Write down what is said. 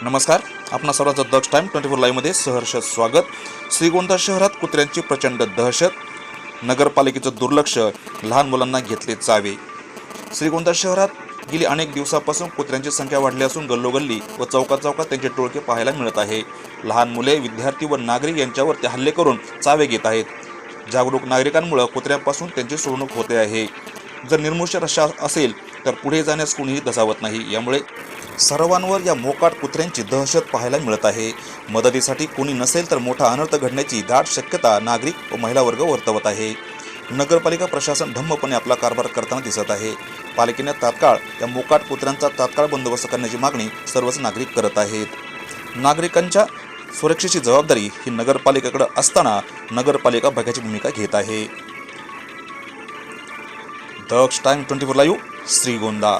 नमस्कार, आपणा सर्वांचं दक्ष टाइम 24 लाईव्हमध्ये सहर्ष स्वागत. श्रीगोंदा शहरात कुत्र्यांची प्रचंड दहशत, नगरपालिकेचं दुर्लक्ष, लहान मुलांना घेतले चावे. श्रीगोंदा शहरात गेली अनेक दिवसापासून कुत्र्यांची संख्या वाढली असून गल्लोगल्ली व चौकात त्यांचे टोळके पाहायला मिळत आहे. लहान मुले, विद्यार्थी व नागरिक यांच्यावर ते हल्ले करून चावे घेत आहेत. जागरूक नागरिकांमुळे कुत्र्यांपासून त्यांची सोडवणूक होते आहे. जर निर्मुष्य रस्ता असेल तर पुढे जाण्यास कुणीही दसावत नाही. यामुळे सर्वांवर या मोकाट कुत्र्यांची दहशत पाहायला मिळत आहे. मदतीसाठी कोणी नसेल तर मोठा अनर्थ घडण्याची दाट शक्यता नागरिक व महिला वर्ग वर्तवत आहे. नगरपालिका प्रशासन ढम्मपणे आपला कारभार करताना दिसत आहे. पालिकेने तात्काळ या मोकाट कुत्र्यांचा तात्काळ बंदोबस्त करण्याची मागणी सर्वच नागरिक करत आहेत. नागरिकांच्या सुरक्षेची जबाबदारी ही नगरपालिकेकडे असताना नगरपालिका बघ्याची भूमिका घेत आहे. दक्ष टाइम 24 लाईव्ह, श्रीगोंदा.